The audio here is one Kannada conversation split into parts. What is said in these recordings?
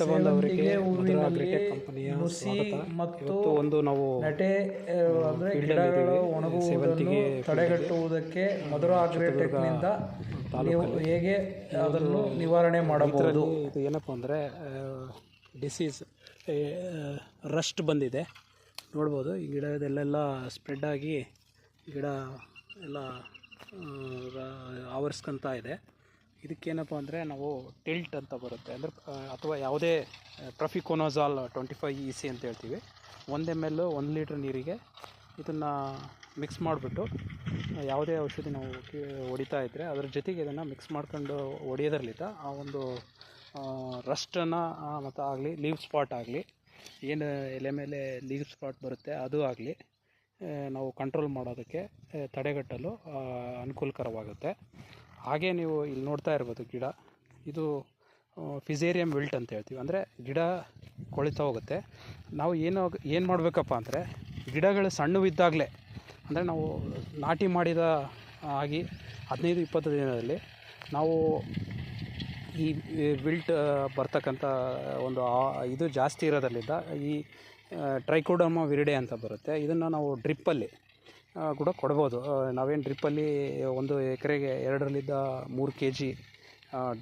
ರೈತ ಬಾಂಧವರಿಗೆ ಮಧುರಾ ಅಗ್ರಿಟೆಕ್ ಕಂಪನಿಯ ಸ್ವಾಗತ. ಇವತ್ತು ಒಂದು ನಾವು ಗಿಡಗಳು ಒಣಗುವುದನ್ನು ತಡೆಗಟ್ಟುವುದಕ್ಕೆ ಮಧುರಾ ಅಗ್ರಿಟೆಕ್ನಿಂದ ನೀವು ಹೇಗೆ ಅದನ್ನು ನಿವಾರಣೆ ಮಾಡಬಹುದು? ಇದು ಏನಪ್ಪ ಅಂದರೆ ಡಿಸೀಸ್ ರಸ್ಟ್ ಬಂದಿದೆ ನೋಡ್ಬೋದು. ಈ ಗಿಡದಲ್ಲೆಲ್ಲ ಸ್ಪ್ರೆಡ್ ಆಗಿ ಗಿಡ ಎಲ್ಲ ಆವರಿಸ್ಕೊಂತ ಇದೆ. ಇದಕ್ಕೇನಪ್ಪ ಅಂದರೆ ನಾವು ಟಿಲ್ಟ್ ಅಂತ ಬರುತ್ತೆ ಅಂದರೆ ಅಥವಾ ಯಾವುದೇ ಪ್ರಫಿಕೋನೋಜಾಲ್ 25 EC ಅಂತ ಹೇಳ್ತೀವಿ. 1 ml 1 ಲೀಟ್ರ್ ನೀರಿಗೆ ಇದನ್ನು ಮಿಕ್ಸ್ ಮಾಡಿಬಿಟ್ಟು ಯಾವುದೇ ಔಷಧಿ ನಾವು ಹೊಡಿತಾ ಇದ್ದರೆ ಅದರ ಜೊತೆಗೆ ಇದನ್ನು ಮಿಕ್ಸ್ ಮಾಡ್ಕೊಂಡು ಹೊಡೆಯೋದ್ರಲ್ಲಿದ್ದ ಆ ಒಂದು ರಸ್ಟನ್ನು ಮತ್ತು ಆಗಲಿ ಲೀವ್ ಸ್ಪಾಟ್ ಆಗಲಿ ಏನು ಎಲೆ ಮೇಲೆ ಲೀವ್ ಸ್ಪಾಟ್ ಬರುತ್ತೆ ಅದು ಆಗಲಿ ನಾವು ಕಂಟ್ರೋಲ್ ಮಾಡೋದಕ್ಕೆ ತಡೆಗಟ್ಟಲು ಅನುಕೂಲಕರವಾಗುತ್ತೆ. ಹಾಗೆ ನೀವು ಇಲ್ಲಿ ನೋಡ್ತಾ ಇರ್ಬೋದು ಗಿಡ, ಇದು ಫಿಸೇರಿಯಂ ವಿಲ್ಟ್ ಅಂತ ಹೇಳ್ತೀವಿ. ಅಂದರೆ ಗಿಡ ಕೊಳಿತಾ ಹೋಗುತ್ತೆ. ನಾವು ಏನು ಮಾಡಬೇಕಪ್ಪ ಅಂದರೆ ಗಿಡಗಳು ಸಣ್ಣವಿದ್ದಾಗಲೇ ಅಂದರೆ ನಾವು ನಾಟಿ ಮಾಡಿದ ಆಗಿ 15-20 ದಿನದಲ್ಲಿ ನಾವು ಈ ವಿಲ್ಟ್ ಬರ್ತಕ್ಕಂಥ ಒಂದು ಇದು ಜಾಸ್ತಿ ಇರೋದ್ರಲ್ಲಿದ್ದ ಈ ಟ್ರೈಕೋಡರ್ಮಾ ವಿರಿಡೆ ಅಂತ ಬರುತ್ತೆ. ಇದನ್ನು ನಾವು ಡ್ರಿಪ್ಪಲ್ಲಿ ಕೂಡ ಕೊಡ್ಬೋದು. ನಾವೇನು ಡ್ರಿಪ್ಪಲ್ಲಿ 1 ಎಕರೆಗೆ 2-3 kg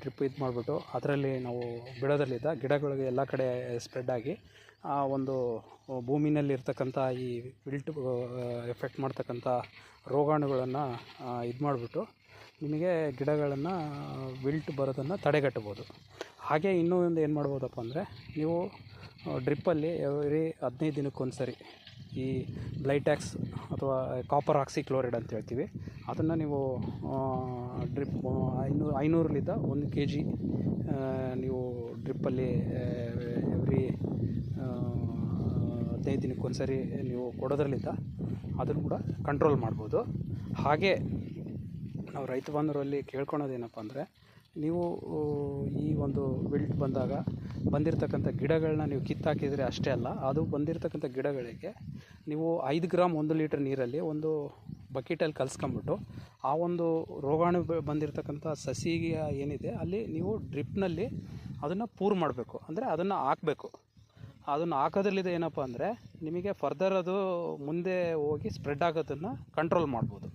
ಡ್ರಿಪ್ ಇದು ಮಾಡಿಬಿಟ್ಟು ಅದರಲ್ಲಿ ನಾವು ಬಿಡೋದ್ರಲ್ಲಿದ್ದ ಗಿಡಗಳಿಗೆ ಎಲ್ಲ ಕಡೆ ಸ್ಪ್ರೆಡ್ ಆಗಿ ಆ ಒಂದು ಭೂಮಿನಲ್ಲಿರ್ತಕ್ಕಂಥ ಈ ವಿಲ್ಟ್ ಎಫೆಕ್ಟ್ ಮಾಡ್ತಕ್ಕಂಥ ರೋಗಾಣುಗಳನ್ನು ಇದು ಮಾಡಿಬಿಟ್ಟು ನಿಮಗೆ ಗಿಡಗಳನ್ನು ವಿಲ್ಟ್ ಬರೋದನ್ನು ತಡೆಗಟ್ಟಬೋದು. ಹಾಗೆ ಇನ್ನೂ ಒಂದು ಏನು ಮಾಡ್ಬೋದಪ್ಪ ಅಂದರೆ ನೀವು ಡ್ರಿಪ್ಪಲ್ಲಿ ಎವ್ರಿ 15 ದಿನಕ್ಕೊಂದು ಸರಿ ಈ ಬ್ಲೈಟ್ಯಾಕ್ಸ್ ಅಥವಾ ಕಾಪರ್ ಆಕ್ಸಿಕ್ಲೋರೈಡ್ ಅಂತ ಹೇಳ್ತೀವಿ, ಅದನ್ನು ನೀವು ಡ್ರಿಪ್ 500 1 kg ನೀವು ಡ್ರಿಪ್ಪಲ್ಲಿ ಎವ್ರಿ 15 ದಿನಕ್ಕೊಂದು ಸರಿ ನೀವು ಕೊಡೋದ್ರಲ್ಲಿದ್ದ ಅದನ್ನು ಕೂಡ ಕಂಟ್ರೋಲ್ ಮಾಡ್ಬೋದು. ಹಾಗೆ ನಾವು ರೈತ ಬಾಂಧವರಲ್ಲಿ ಕೇಳ್ಕೊಳೋದೇನಪ್ಪ ಅಂದರೆ ನೀವು ಈ ಒಂದು ವಿಲ್ಟ್ ಬಂದಾಗ ಬಂದಿರತಕ್ಕಂಥ ಗಿಡಗಳನ್ನ ನೀವು ಕಿತ್ತಾಕಿದರೆ ಅಷ್ಟೇ ಅಲ್ಲ, ಅದು ಬಂದಿರತಕ್ಕಂಥ ಗಿಡಗಳಿಗೆ ನೀವು 5 ಗ್ರಾಮ್ 1 ಲೀಟ್ರ್ ನೀರಲ್ಲಿ ಒಂದು ಬಕೆಟಲ್ಲಿ ಕಲಿಸ್ಕೊಂಬಿಟ್ಟು ಆ ಒಂದು ರೋಗಾಣು ಬಂದಿರತಕ್ಕಂಥ ಸಸಿಗೆ ಏನಿದೆ ಅಲ್ಲಿ ನೀವು ಡ್ರಿಪ್ನಲ್ಲಿ ಅದನ್ನು ಪೂರ್ ಮಾಡಬೇಕು. ಅಂದರೆ ಅದನ್ನು ಹಾಕಬೇಕು. ಅದನ್ನು ಹಾಕೋದ್ರಲ್ಲಿದೆ ಏನಪ್ಪ ಅಂದರೆ ನಿಮಗೆ ಫರ್ದರ್ ಅದು ಮುಂದೆ ಹೋಗಿ ಸ್ಪ್ರೆಡ್ ಆಗೋದನ್ನು ಕಂಟ್ರೋಲ್ ಮಾಡ್ಬೋದು.